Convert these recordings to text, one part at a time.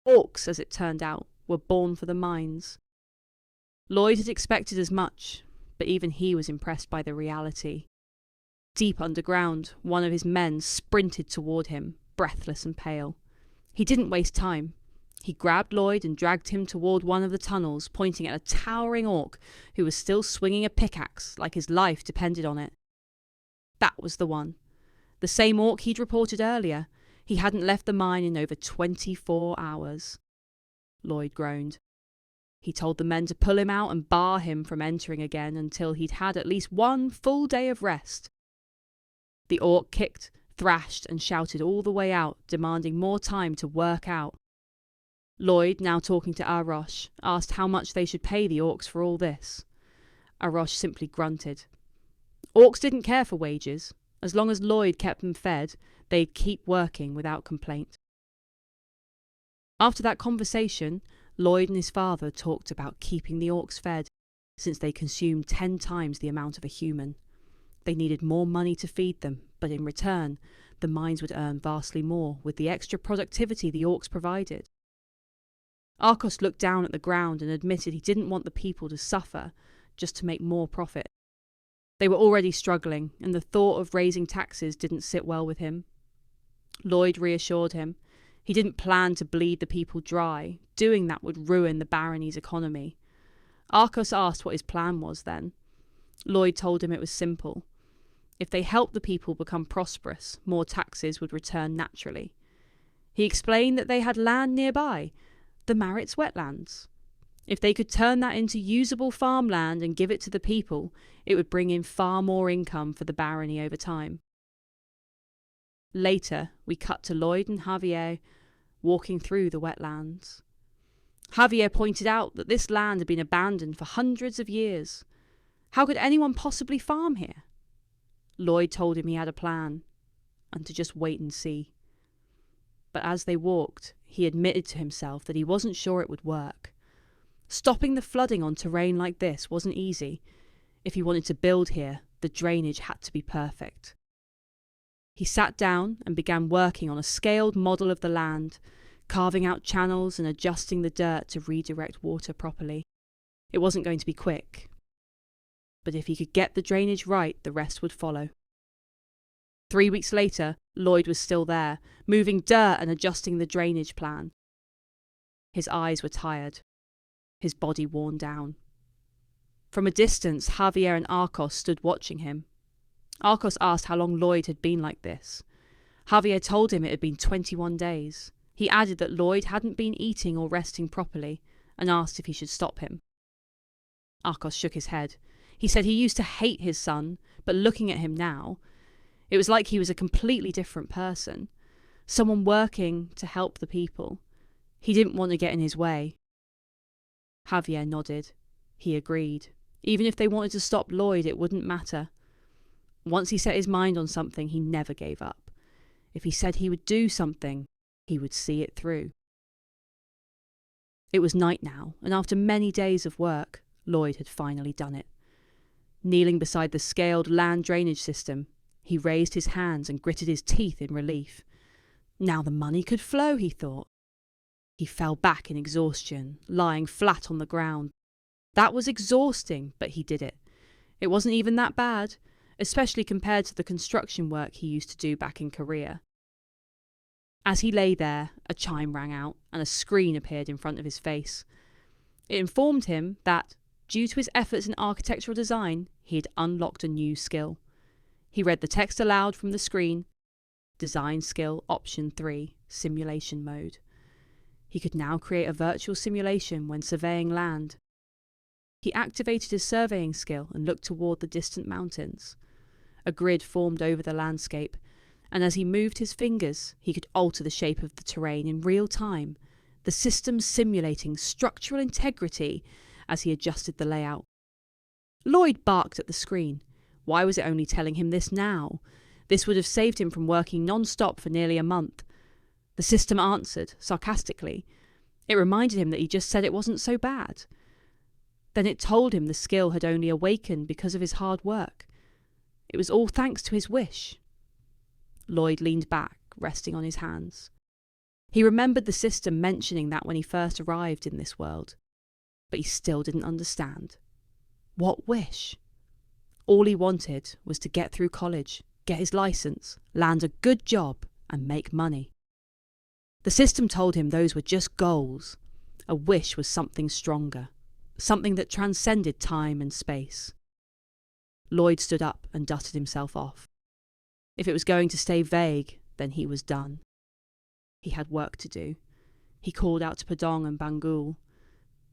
Orcs, as it turned out, were born for the mines. Lloyd had expected as much, but even he was impressed by the reality. Deep underground, one of his men sprinted toward him, breathless and pale. He didn't waste time. He grabbed Lloyd and dragged him toward one of the tunnels, pointing at a towering orc who was still swinging a pickaxe like his life depended on it. That was the one. The same orc he'd reported earlier. He hadn't left the mine in over 24 hours. Lloyd groaned. He told the men to pull him out and bar him from entering again until he'd had at least one full day of rest. The orc kicked, thrashed and shouted all the way out, demanding more time to work out. Lloyd, now talking to Arosh, asked how much they should pay the orcs for all this. Arosh simply grunted. Orcs didn't care for wages. As long as Lloyd kept them fed, they'd keep working without complaint. After that conversation, Lloyd and his father talked about keeping the orcs fed, since they consumed 10 times the amount of a human. They needed more money to feed them, but in return, the mines would earn vastly more with the extra productivity the orcs provided. Arcos looked down at the ground and admitted he didn't want the people to suffer just to make more profit. They were already struggling, and the thought of raising taxes didn't sit well with him. Lloyd reassured him. He didn't plan to bleed the people dry. Doing that would ruin the barony's economy. Arcos asked what his plan was then. Lloyd told him it was simple. If they helped the people become prosperous, more taxes would return naturally. He explained that they had land nearby, the Maritz wetlands. If they could turn that into usable farmland and give it to the people, it would bring in far more income for the barony over time. Later, we cut to Lloyd and Javier walking through the wetlands. Javier pointed out that this land had been abandoned for hundreds of years. How could anyone possibly farm here? Lloyd told him he had a plan, and to just wait and see. But as they walked, he admitted to himself that he wasn't sure it would work. Stopping the flooding on terrain like this wasn't easy. If he wanted to build here, the drainage had to be perfect. He sat down and began working on a scaled model of the land, carving out channels and adjusting the dirt to redirect water properly. It wasn't going to be quick, but if he could get the drainage right, the rest would follow. 3 weeks later, Lloyd was still there, moving dirt and adjusting the drainage plan. His eyes were tired, his body worn down. From a distance, Javier and Arcos stood watching him. Arcos asked how long Lloyd had been like this. Javier told him it had been 21 days. He added that Lloyd hadn't been eating or resting properly, and asked if he should stop him. Arcos shook his head. He said he used to hate his son, but looking at him now, it was like he was a completely different person, someone working to help the people. He didn't want to get in his way. Javier nodded. He agreed. Even if they wanted to stop Lloyd, it wouldn't matter. Once he set his mind on something, he never gave up. If he said he would do something, he would see it through. It was night now, and after many days of work, Lloyd had finally done it. Kneeling beside the scaled land drainage system, he raised his hands and gritted his teeth in relief. Now the money could flow, he thought. He fell back in exhaustion, lying flat on the ground. That was exhausting, but he did it. It wasn't even that bad, especially compared to the construction work he used to do back in Korea. As he lay there, a chime rang out and a screen appeared in front of his face. It informed him that, due to his efforts in architectural design, he had unlocked a new skill. He read the text aloud from the screen. Design skill option 3, simulation mode. He could now create a virtual simulation when surveying land. He activated his surveying skill and looked toward the distant mountains. A grid formed over the landscape, and as he moved his fingers, he could alter the shape of the terrain in real time, the system simulating structural integrity as he adjusted the layout. Lloyd barked at the screen. Why was it only telling him this now? This would have saved him from working non-stop for nearly a month. The system answered, sarcastically. It reminded him that he just said it wasn't so bad. Then it told him the skill had only awakened because of his hard work. It was all thanks to his wish. Lloyd leaned back, resting on his hands. He remembered the system mentioning that when he first arrived in this world, but he still didn't understand. What wish? All he wanted was to get through college, get his license, land a good job, and make money. The system told him those were just goals. A wish was something stronger, something that transcended time and space. Lloyd stood up and dusted himself off. If it was going to stay vague, then he was done. He had work to do. He called out to Padong and Bangul.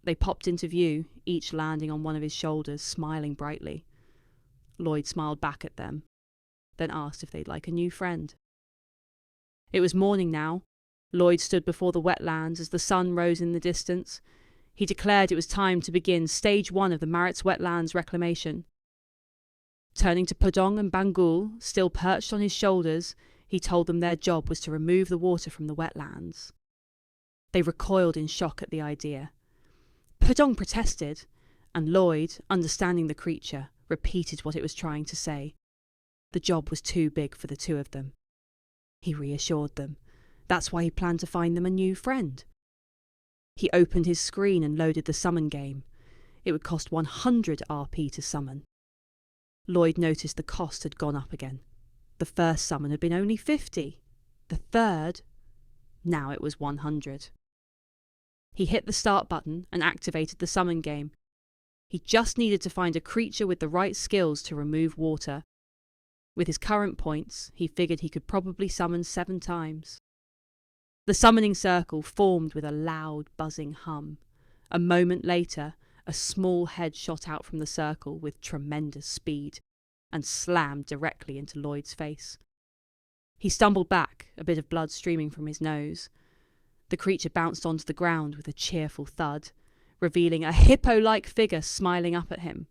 They popped into view, each landing on one of his shoulders, smiling brightly. Lloyd smiled back at them, then asked if they'd like a new friend. It was morning now. Lloyd stood before the wetlands as the sun rose in the distance. He declared it was time to begin Stage 1 of the Marit's wetlands reclamation. Turning to Padong and Bangul, still perched on his shoulders, he told them their job was to remove the water from the wetlands. They recoiled in shock at the idea. Padong protested, and Lloyd, understanding the creature, repeated what it was trying to say. The job was too big for the two of them. He reassured them. That's why he planned to find them a new friend. He opened his screen and loaded the summon game. It would cost 100 RP to summon. Lloyd noticed the cost had gone up again. The first summon had been only 50. The third, now it was 100. He hit the start button and activated the summon game. He just needed to find a creature with the right skills to remove water. With his current points, he figured he could probably summon 7 times. The summoning circle formed with a loud, buzzing hum. A moment later, a small head shot out from the circle with tremendous speed and slammed directly into Lloyd's face. He stumbled back, a bit of blood streaming from his nose. The creature bounced onto the ground with a cheerful thud, revealing a hippo-like figure smiling up at him.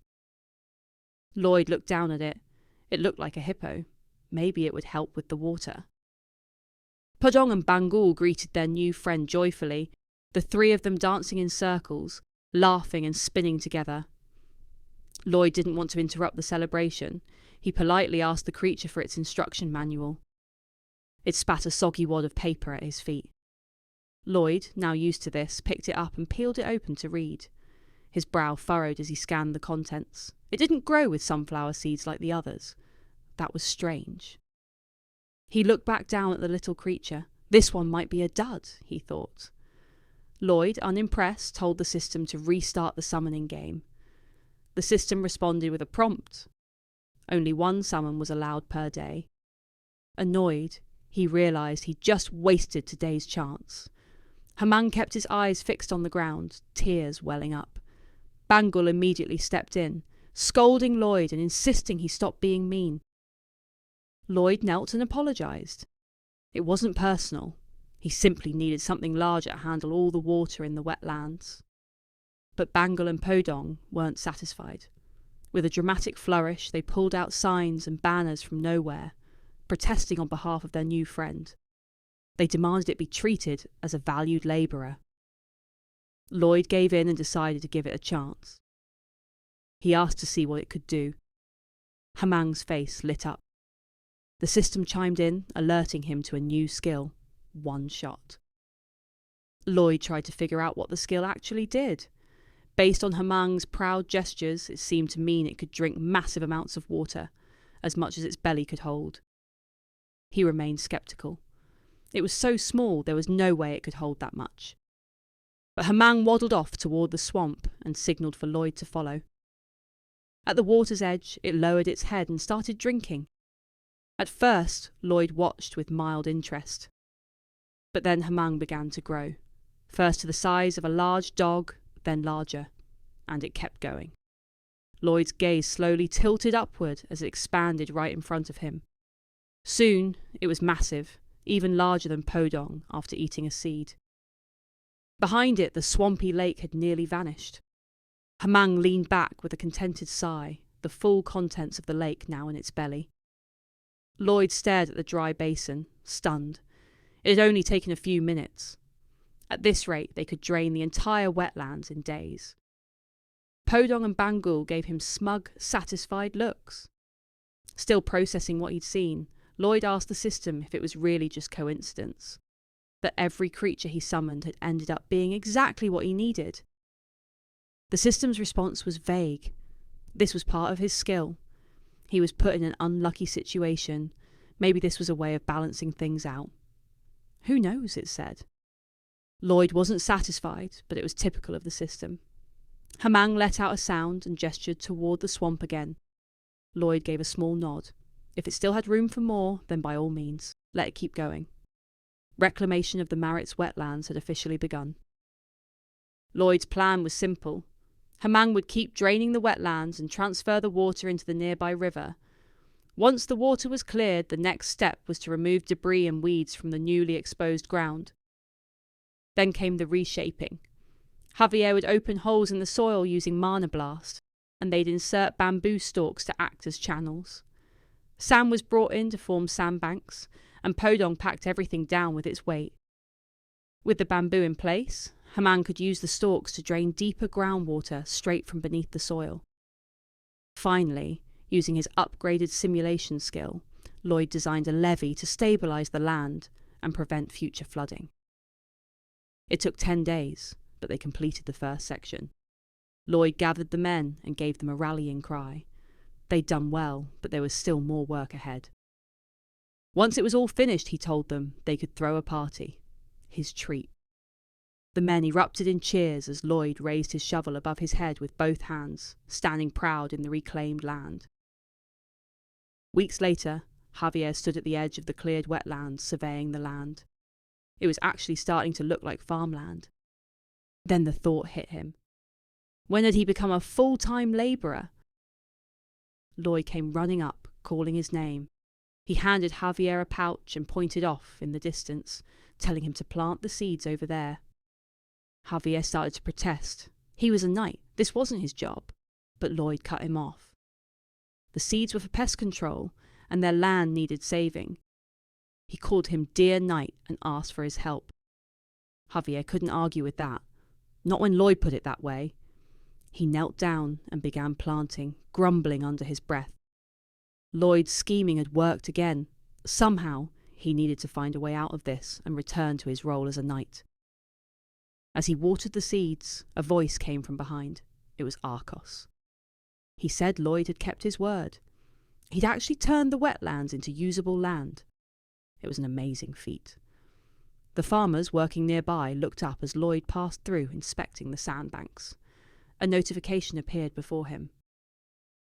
Lloyd looked down at it. It looked like a hippo. Maybe it would help with the water. Padong and Bangul greeted their new friend joyfully, the 3 of them dancing in circles, laughing and spinning together. Lloyd didn't want to interrupt the celebration. He politely asked the creature for its instruction manual. It spat a soggy wad of paper at his feet. Lloyd, now used to this, picked it up and peeled it open to read. His brow furrowed as he scanned the contents. It didn't grow with sunflower seeds like the others. That was strange. He looked back down at the little creature. This one might be a dud, he thought. Lloyd, unimpressed, told the system to restart the summoning game. The system responded with a prompt. Only 1 summon was allowed per day. Annoyed, he realised he'd just wasted today's chance. Hamang kept his eyes fixed on the ground, tears welling up. Bangul immediately stepped in, scolding Lloyd and insisting he stop being mean. Lloyd knelt and apologised. It wasn't personal. He simply needed something larger to handle all the water in the wetlands. But Bangul and Podong weren't satisfied. With a dramatic flourish, they pulled out signs and banners from nowhere, protesting on behalf of their new friend. They demanded it be treated as a valued labourer. Lloyd gave in and decided to give it a chance. He asked to see what it could do. Hamang's face lit up. The system chimed in, alerting him to a new skill: 1 shot. Lloyd tried to figure out what the skill actually did. Based on Hamang's proud gestures, it seemed to mean it could drink massive amounts of water, as much as its belly could hold. He remained sceptical. It was so small there was no way it could hold that much. But Hamang waddled off toward the swamp and signalled for Lloyd to follow. At the water's edge, it lowered its head and started drinking. At first, Lloyd watched with mild interest. But then Hamang began to grow, first to the size of a large dog, then larger, and it kept going. Lloyd's gaze slowly tilted upward as it expanded right in front of him. Soon, it was massive, even larger than Podong after eating a seed. Behind it, the swampy lake had nearly vanished. Hamang leaned back with a contented sigh, the full contents of the lake now in its belly. Lloyd stared at the dry basin, stunned. It had only taken a few minutes. At this rate, they could drain the entire wetlands in days. Podong and Bangul gave him smug, satisfied looks. Still processing what he'd seen, Lloyd asked the system if it was really just coincidence. that every creature he summoned had ended up being exactly what he needed. The system's response was vague. This was part of his skill. He was put in an unlucky situation. Maybe this was a way of balancing things out. Who knows, it said. Lloyd wasn't satisfied, but it was typical of the system. Hamang let out a sound and gestured toward the swamp again. Lloyd gave a small nod. If it still had room for more, then by all means, let it keep going. Reclamation of the Marit's wetlands had officially begun. Lloyd's plan was simple. Hamang would keep draining the wetlands and transfer the water into the nearby river. Once the water was cleared, the next step was to remove debris and weeds from the newly exposed ground. Then came the reshaping. Javier would open holes in the soil using Mana Blast, and they'd insert bamboo stalks to act as channels. Sand was brought in to form sandbanks, and Podong packed everything down with its weight. With the bamboo in place, Hamang could use the stalks to drain deeper groundwater straight from beneath the soil. Finally, using his upgraded simulation skill, Lloyd designed a levee to stabilise the land and prevent future flooding. It took 10 days, but they completed the first section. Lloyd gathered the men and gave them a rallying cry. They'd done well, but there was still more work ahead. Once it was all finished, he told them, they could throw a party. His treat. The men erupted in cheers as Lloyd raised his shovel above his head with both hands, standing proud in the reclaimed land. Weeks later, Javier stood at the edge of the cleared wetlands, surveying the land. It was actually starting to look like farmland. Then the thought hit him. When had he become a full-time labourer? Lloyd came running up, calling his name. He handed Javier a pouch and pointed off in the distance, telling him to plant the seeds over there. Javier started to protest. He was a knight. This wasn't his job. But Lloyd cut him off. The seeds were for pest control, and their land needed saving. He called him Dear Knight and asked for his help. Javier couldn't argue with that. Not when Lloyd put it that way. He knelt down and began planting, grumbling under his breath. Lloyd's scheming had worked again. Somehow, he needed to find a way out of this and return to his role as a knight. As he watered the seeds, a voice came from behind. It was Arcos. He said Lloyd had kept his word. He'd actually turned the wetlands into usable land. It was an amazing feat. The farmers working nearby looked up as Lloyd passed through, inspecting the sandbanks. A notification appeared before him.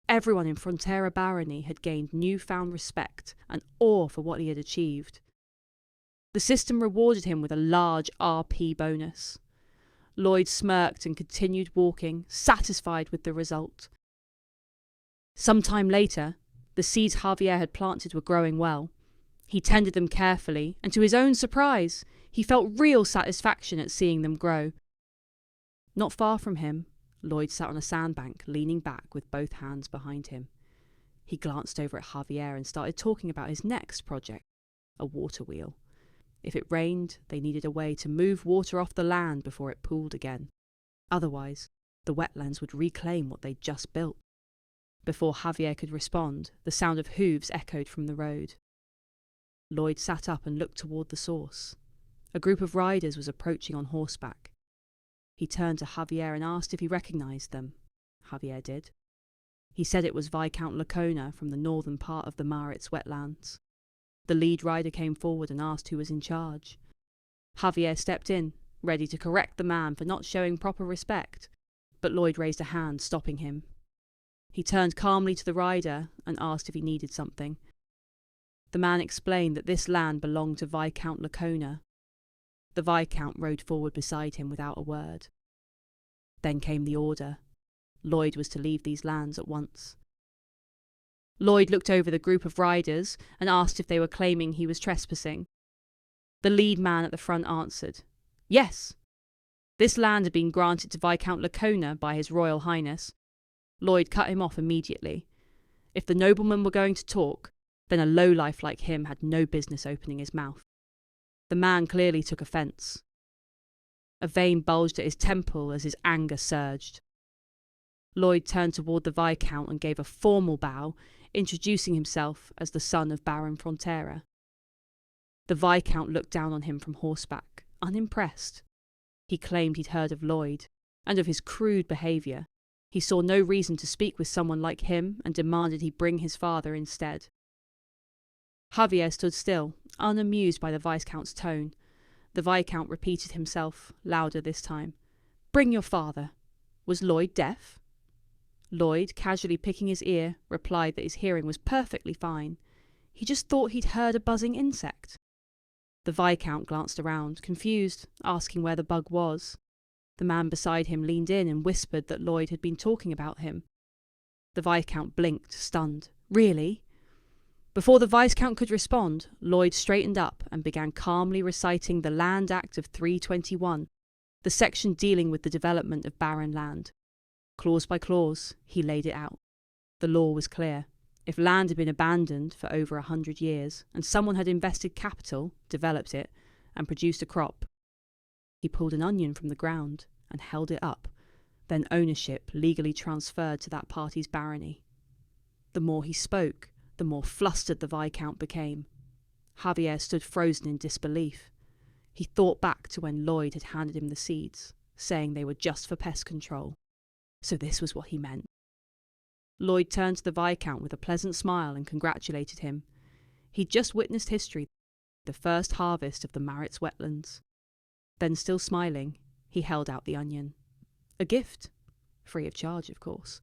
Everyone in Frontera Barony had gained newfound respect and awe for what he had achieved. The system rewarded him with a large RP bonus. Lloyd smirked and continued walking, satisfied with the result. Some time later, the seeds Javier had planted were growing well. He tended them carefully, and to his own surprise, he felt real satisfaction at seeing them grow. Not far from him, Lloyd sat on a sandbank, leaning back with both hands behind him. He glanced over at Javier and started talking about his next project, a water wheel. If it rained, they needed a way to move water off the land before it pooled again. Otherwise, the wetlands would reclaim what they'd just built. Before Javier could respond, the sound of hooves echoed from the road. Lloyd sat up and looked toward the source. A group of riders was approaching on horseback. He turned to Javier and asked if he recognised them. Javier did. He said it was Viscount Lacona from the northern part of the Marit's wetlands. The lead rider came forward and asked who was in charge. Javier stepped in, ready to correct the man for not showing proper respect, but Lloyd raised a hand, stopping him. He turned calmly to the rider and asked if he needed something. The man explained that this land belonged to Viscount Lacona. The Viscount rode forward beside him without a word. Then came the order. Lloyd was to leave these lands at once. Lloyd looked over the group of riders and asked if they were claiming he was trespassing. The lead man at the front answered, "Yes. This land had been granted to Viscount Lacona by His Royal Highness." Lloyd cut him off immediately. If the noblemen were going to talk, then a lowlife like him had no business opening his mouth. The man clearly took offence. A vein bulged at his temple as his anger surged. Lloyd turned toward the Viscount and gave a formal bow, introducing himself as the son of Baron Frontera. The Viscount looked down on him from horseback, unimpressed. He claimed he'd heard of Lloyd, and of his crude behaviour. He saw no reason to speak with someone like him and demanded he bring his father instead. Javier stood still, unamused by the Viscount's tone. The Viscount repeated himself, louder this time. "Bring your father. Was Lloyd deaf?" Lloyd, casually picking his ear, replied that his hearing was perfectly fine. He just thought he'd heard a buzzing insect. The Viscount glanced around, confused, asking where the bug was. The man beside him leaned in and whispered that Lloyd had been talking about him. The Viscount blinked, stunned. "Really?" Before the Viscount could respond, Lloyd straightened up and began calmly reciting the Land Act of 321, the section dealing with the development of barren land. Clause by clause, he laid it out. The law was clear. If land had been abandoned for over 100 years, and someone had invested capital, developed it, and produced a crop, he pulled an onion from the ground and held it up, then ownership legally transferred to that party's barony. The more he spoke, the more flustered the Viscount became. Javier stood frozen in disbelief. He thought back to when Lloyd had handed him the seeds, saying they were just for pest control. So this was what he meant. Lloyd turned to the Viscount with a pleasant smile and congratulated him. He'd just witnessed history, the first harvest of the Marit's wetlands. Then, still smiling, he held out the onion. A gift. Free of charge, of course.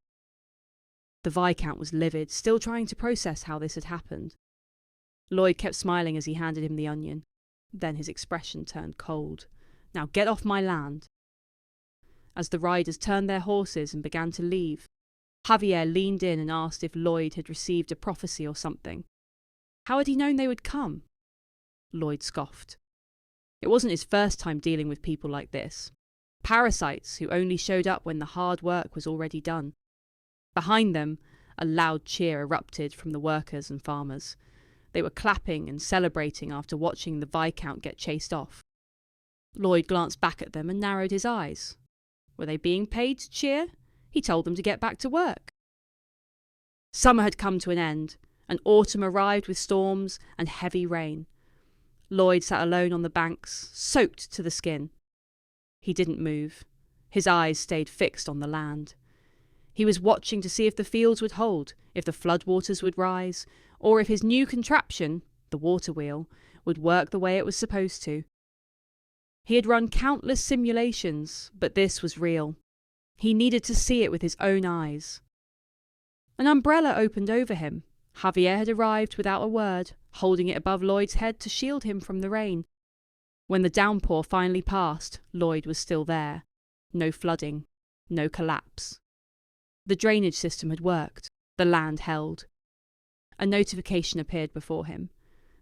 The Viscount was livid, still trying to process how this had happened. Lloyd kept smiling as he handed him the onion. Then his expression turned cold. "Now get off my land." As the riders turned their horses and began to leave, Javier leaned in and asked if Lloyd had received a prophecy or something. How had he known they would come? Lloyd scoffed. It wasn't his first time dealing with people like this. Parasites who only showed up when the hard work was already done. Behind them, a loud cheer erupted from the workers and farmers. They were clapping and celebrating after watching the Viscount get chased off. Lloyd glanced back at them and narrowed his eyes. Were they being paid to cheer? He told them to get back to work. Summer had come to an end, and autumn arrived with storms and heavy rain. Lloyd sat alone on the banks, soaked to the skin. He didn't move. His eyes stayed fixed on the land. He was watching to see if the fields would hold, if the floodwaters would rise, or if his new contraption, the water wheel, would work the way it was supposed to. He had run countless simulations, but this was real. He needed to see it with his own eyes. An umbrella opened over him. Javier had arrived without a word, holding it above Lloyd's head to shield him from the rain. When the downpour finally passed, Lloyd was still there. No flooding, no collapse. The drainage system had worked. The land held. A notification appeared before him.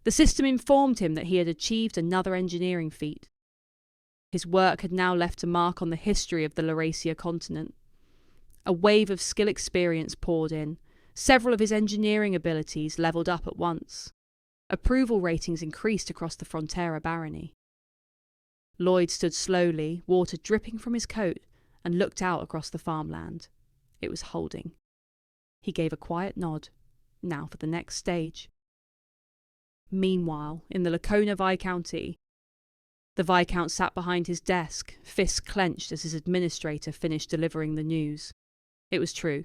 The system informed him that he had achieved another engineering feat. His work had now left a mark on the history of the Laurasia continent. A wave of skill experience poured in. Several of his engineering abilities levelled up at once. Approval ratings increased across the Frontera barony. Lloyd stood slowly, water dripping from his coat, and looked out across the farmland. It was holding. He gave a quiet nod. Now for the next stage. Meanwhile, in the Lacona Viscounty, the Viscount sat behind his desk, fists clenched as his administrator finished delivering the news. It was true.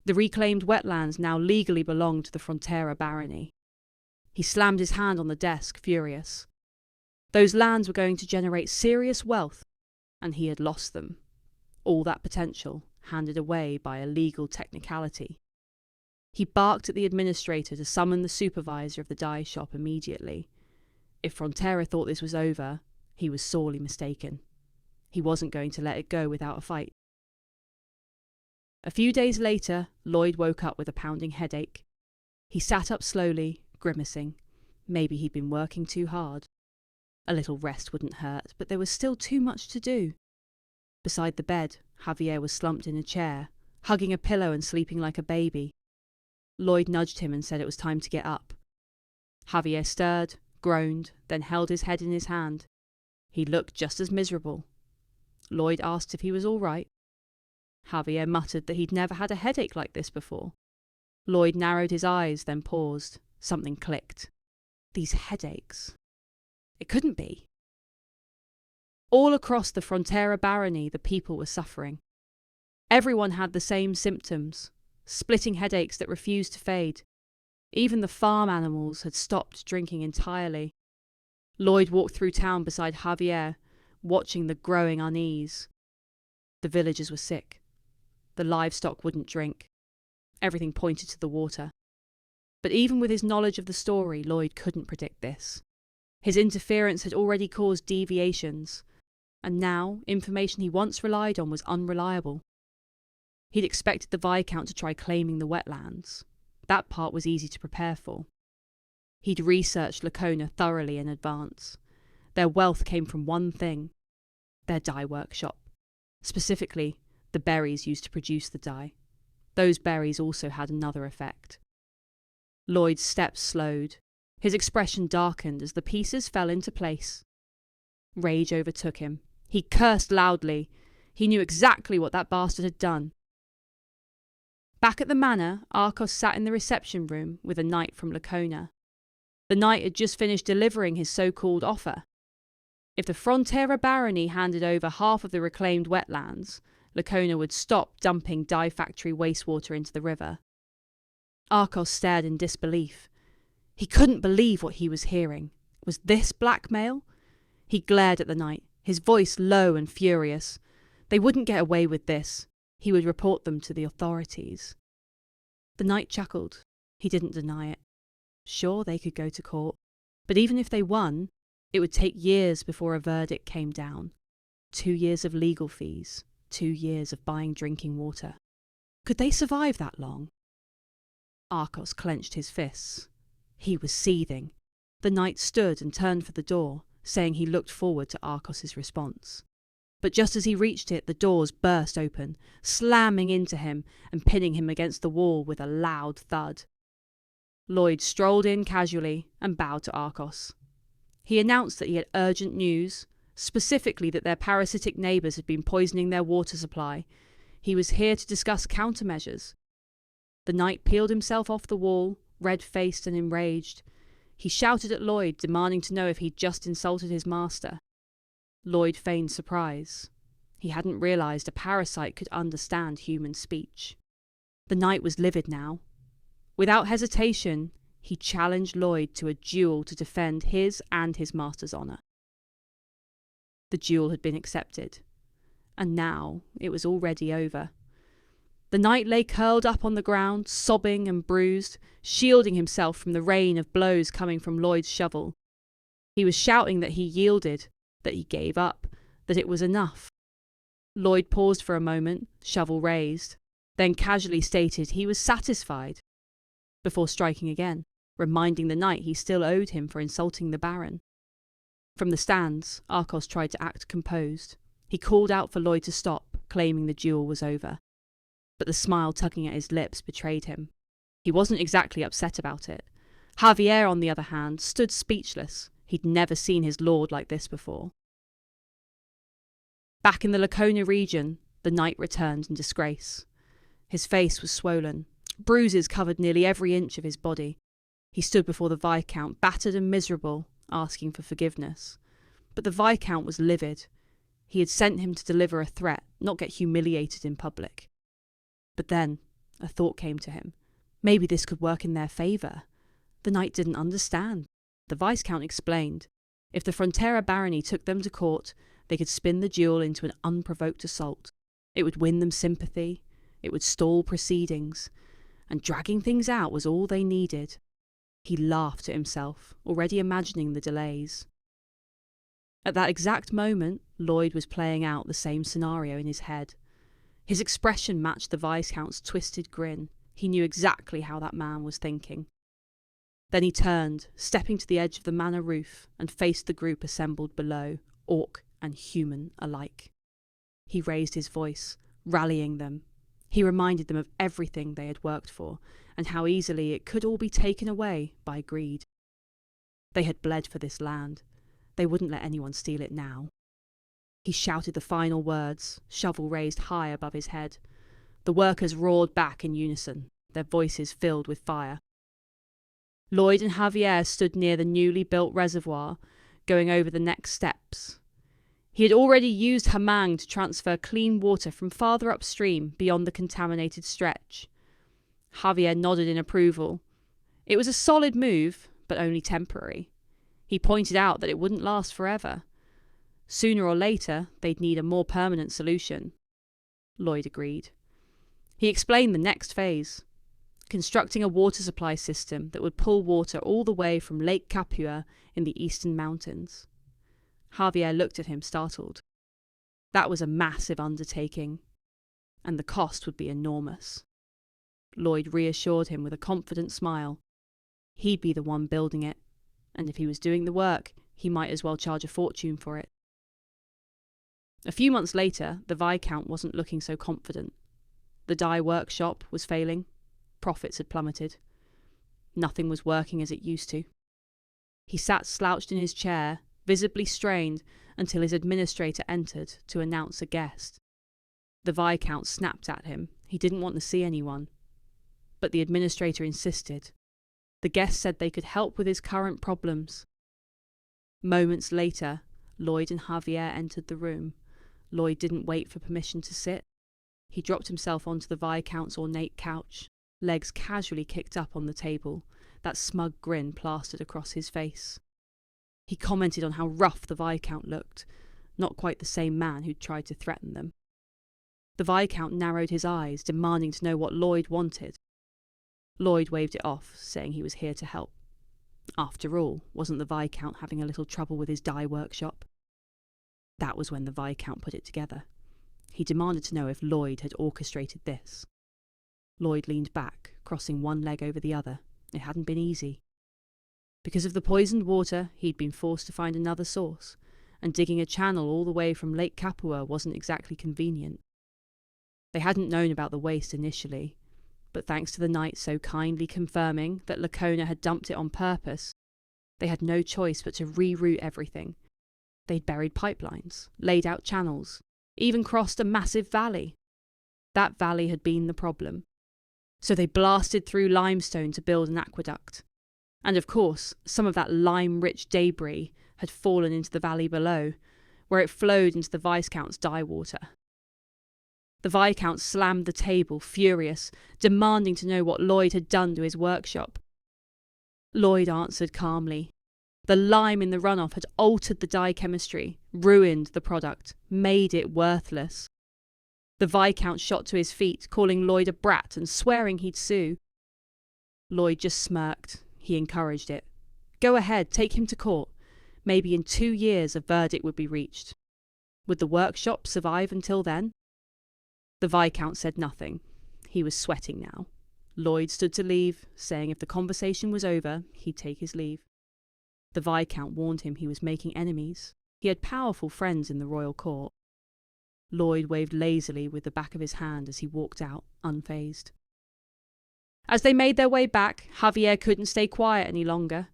The reclaimed wetlands now legally belonged to the Frontera barony. He slammed his hand on the desk, furious. Those lands were going to generate serious wealth, and he had lost them. All that potential handed away by a legal technicality. He barked at the administrator to summon the supervisor of the dye shop immediately. If Frontera thought this was over, he was sorely mistaken. He wasn't going to let it go without a fight. A few days later, Lloyd woke up with a pounding headache. He sat up slowly, grimacing. Maybe he'd been working too hard. A little rest wouldn't hurt, but there was still too much to do. Beside the bed, Javier was slumped in a chair, hugging a pillow and sleeping like a baby. Lloyd nudged him and said it was time to get up. Javier stirred, groaned, then held his head in his hand. He looked just as miserable. Lloyd asked if he was all right. Javier muttered that he'd never had a headache like this before. Lloyd narrowed his eyes, then paused. Something clicked. These headaches. It couldn't be. All across the Frontera barony, the people were suffering. Everyone had the same symptoms, splitting headaches that refused to fade. Even the farm animals had stopped drinking entirely. Lloyd walked through town beside Javier, watching the growing unease. The villagers were sick. The livestock wouldn't drink. Everything pointed to the water. But even with his knowledge of the story, Lloyd couldn't predict this. His interference had already caused deviations, and now information he once relied on was unreliable. He'd expected the Viscount to try claiming the wetlands. That part was easy to prepare for. He'd researched Lacona thoroughly in advance. Their wealth came from one thing: their dye workshop. Specifically, the berries used to produce the dye. Those berries also had another effect. Lloyd's steps slowed. His expression darkened as the pieces fell into place. Rage overtook him. He cursed loudly. He knew exactly what that bastard had done. Back at the manor, Arcos sat in the reception room with a knight from Lacona. The knight had just finished delivering his so-called offer. If the Frontera barony handed over half of the reclaimed wetlands, Lacona would stop dumping dye factory wastewater into the river. Arcos stared in disbelief. He couldn't believe what he was hearing. Was this blackmail? He glared at the knight, his voice low and furious. They wouldn't get away with this. He would report them to the authorities. The knight chuckled. He didn't deny it. Sure, they could go to court, but even if they won, it would take years before a verdict came down. 2 years of legal fees, 2 years of buying drinking water. Could they survive that long? Arcos clenched his fists. He was seething. The knight stood and turned for the door, saying he looked forward to Arcos's response. But just as he reached it, the doors burst open, slamming into him and pinning him against the wall with a loud thud. Lloyd strolled in casually and bowed to Arcos. He announced that he had urgent news, specifically that their parasitic neighbours had been poisoning their water supply. He was here to discuss countermeasures. The knight peeled himself off the wall, red-faced and enraged. He shouted at Lloyd, demanding to know if he'd just insulted his master. Lloyd feigned surprise. He hadn't realised a parasite could understand human speech. The knight was livid now. Without hesitation, he challenged Lloyd to a duel to defend his and his master's honour. The duel had been accepted, and now it was already over. The knight lay curled up on the ground, sobbing and bruised, shielding himself from the rain of blows coming from Lloyd's shovel. He was shouting that he yielded, that he gave up, that it was enough. Lloyd paused for a moment, shovel raised, then casually stated he was satisfied, before striking again, reminding the knight he still owed him for insulting the Baron. From the stands, Arcos tried to act composed. He called out for Lloyd to stop, claiming the duel was over. But the smile tugging at his lips betrayed him. He wasn't exactly upset about it. Javier, on the other hand, stood speechless. He'd never seen his lord like this before. Back in the Lacona region, the knight returned in disgrace. His face was swollen. Bruises covered nearly every inch of his body. He stood before the Viscount, battered and miserable, asking for forgiveness. But the Viscount was livid. He had sent him to deliver a threat, not get humiliated in public. But then, a thought came to him. Maybe this could work in their favour. The knight didn't understand. The Viscount explained. If the Frontera barony took them to court, they could spin the duel into an unprovoked assault. It would win them sympathy. It would stall proceedings. And dragging things out was all they needed. He laughed to himself, already imagining the delays. At that exact moment, Lloyd was playing out the same scenario in his head. His expression matched the Viscount's twisted grin. He knew exactly how that man was thinking. Then he turned, stepping to the edge of the manor roof, and faced the group assembled below, orc and human alike. He raised his voice, rallying them. He reminded them of everything they had worked for, and how easily it could all be taken away by greed. They had bled for this land. They wouldn't let anyone steal it now. He shouted the final words, shovel raised high above his head. The workers roared back in unison, their voices filled with fire. Lloyd and Javier stood near the newly built reservoir, going over the next steps. He had already used Hamang to transfer clean water from farther upstream beyond the contaminated stretch. Javier nodded in approval. It was a solid move, but only temporary. He pointed out that it wouldn't last forever. Sooner or later, they'd need a more permanent solution. Lloyd agreed. He explained the next phase, constructing a water supply system that would pull water all the way from Lake Capua in the eastern mountains. Javier looked at him, startled. That was a massive undertaking, and the cost would be enormous. Lloyd reassured him with a confident smile. He'd be the one building it, and if he was doing the work, he might as well charge a fortune for it. A few months later, the Viscount wasn't looking so confident. The dye workshop was failing. Profits had plummeted. Nothing was working as it used to. He sat slouched in his chair, visibly strained, until his administrator entered to announce a guest. The Viscount snapped at him. He didn't want to see anyone. But the administrator insisted. The guest said they could help with his current problems. Moments later, Lloyd and Javier entered the room. Lloyd didn't wait for permission to sit. He dropped himself onto the Viscount's ornate couch, legs casually kicked up on the table, that smug grin plastered across his face. He commented on how rough the Viscount looked, not quite the same man who'd tried to threaten them. The Viscount narrowed his eyes, demanding to know what Lloyd wanted. Lloyd waved it off, saying he was here to help. After all, wasn't the Viscount having a little trouble with his dye workshop? That was when the Viscount put it together. He demanded to know if Lloyd had orchestrated this. Lloyd leaned back, crossing one leg over the other. It hadn't been easy. Because of the poisoned water, he'd been forced to find another source, and digging a channel all the way from Lake Capua wasn't exactly convenient. They hadn't known about the waste initially, but thanks to the knight so kindly confirming that Lacona had dumped it on purpose, they had no choice but to reroute everything. They'd buried pipelines, laid out channels, even crossed a massive valley. That valley had been the problem. So they blasted through limestone to build an aqueduct. And of course, some of that lime-rich debris had fallen into the valley below, where it flowed into the Viscount's dye water. The Viscount slammed the table, furious, demanding to know what Lloyd had done to his workshop. Lloyd answered calmly. The lime in the runoff had altered the dye chemistry, ruined the product, made it worthless. The Viscount shot to his feet, calling Lloyd a brat and swearing he'd sue. Lloyd just smirked. He encouraged it. Go ahead, take him to court. Maybe in 2 years a verdict would be reached. Would the workshop survive until then? The Viscount said nothing. He was sweating now. Lloyd stood to leave, saying if the conversation was over, he'd take his leave. The Viscount warned him he was making enemies. He had powerful friends in the royal court. Lloyd waved lazily with the back of his hand as he walked out, unfazed. As they made their way back, Javier couldn't stay quiet any longer.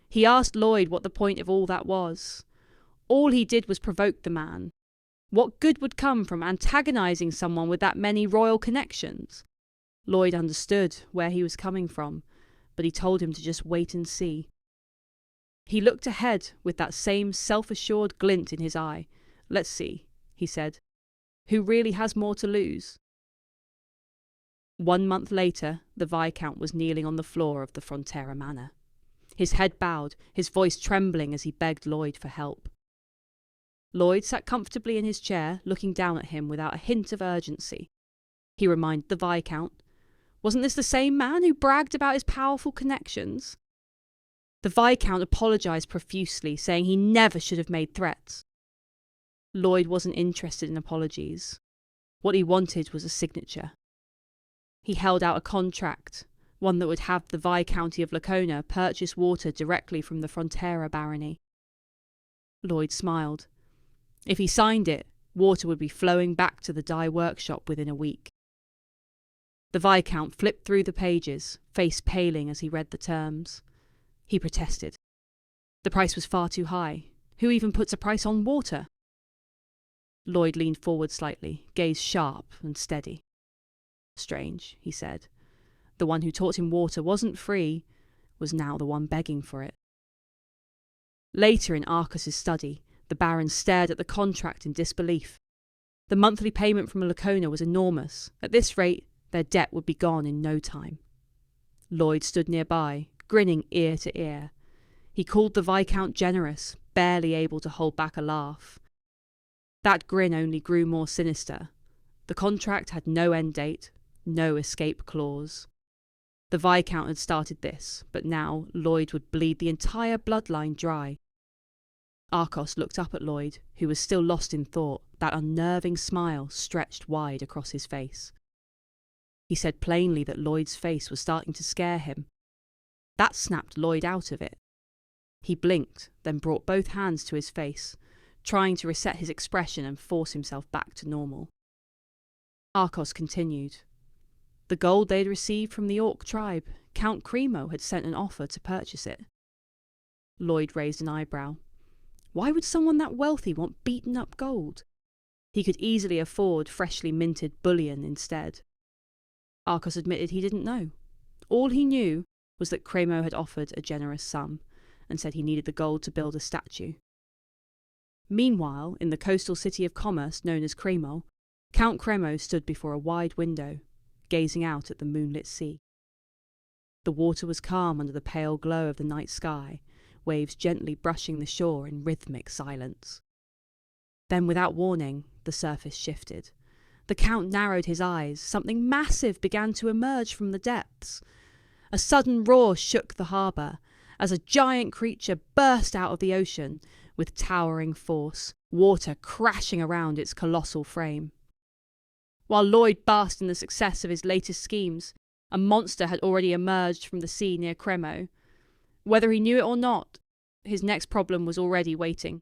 He asked Lloyd what the point of all that was. All he did was provoke the man. What good would come from antagonizing someone with that many royal connections? Lloyd understood where he was coming from, but he told him to just wait and see. He looked ahead with that same self-assured glint in his eye. Let's see, he said. Who really has more to lose? 1 month later, the Viscount was kneeling on the floor of the Frontera Manor. His head bowed, his voice trembling as he begged Lloyd for help. Lloyd sat comfortably in his chair, looking down at him without a hint of urgency. He reminded the Viscount, wasn't this the same man who bragged about his powerful connections? The Viscount apologised profusely, saying he never should have made threats. Lloyd wasn't interested in apologies. What he wanted was a signature. He held out a contract, one that would have the Viscounty of Lacona purchase water directly from the Frontera barony. Lloyd smiled. If he signed it, water would be flowing back to the dye workshop within a week. The Viscount flipped through the pages, face paling as he read the terms. He protested. The price was far too high. Who even puts a price on water? Lloyd leaned forward slightly, gaze sharp and steady. Strange, he said. The one who taught him water wasn't free, was now the one begging for it. Later in Arcos's study, the Baron stared at the contract in disbelief. The monthly payment from Arcana was enormous. At this rate, their debt would be gone in no time. Lloyd stood nearby, grinning ear to ear. He called the Viscount generous, barely able to hold back a laugh. That grin only grew more sinister. The contract had no end date, no escape clause. The Viscount had started this, but now Lloyd would bleed the entire bloodline dry. Arcos looked up at Lloyd, who was still lost in thought, that unnerving smile stretched wide across his face. He said plainly that Lloyd's face was starting to scare him. That snapped Lloyd out of it. He blinked, then brought both hands to his face, trying to reset his expression and force himself back to normal. Arcos continued. The gold they'd received from the Orc tribe, Count Cremo had sent an offer to purchase it. Lloyd raised an eyebrow. Why would someone that wealthy want beaten up gold? He could easily afford freshly minted bullion instead. Arcos admitted he didn't know. All he knew was that Cremo had offered a generous sum, and said he needed the gold to build a statue. Meanwhile, in the coastal city of commerce known as Cremo, Count Cremo stood before a wide window, gazing out at the moonlit sea. The water was calm under the pale glow of the night sky, waves gently brushing the shore in rhythmic silence. Then, without warning, the surface shifted. The Count narrowed his eyes. Something massive began to emerge from the depths. A sudden roar shook the harbour, as a giant creature burst out of the ocean with towering force, water crashing around its colossal frame. While Lloyd basked in the success of his latest schemes, a monster had already emerged from the sea near Cremo. Whether he knew it or not, his next problem was already waiting.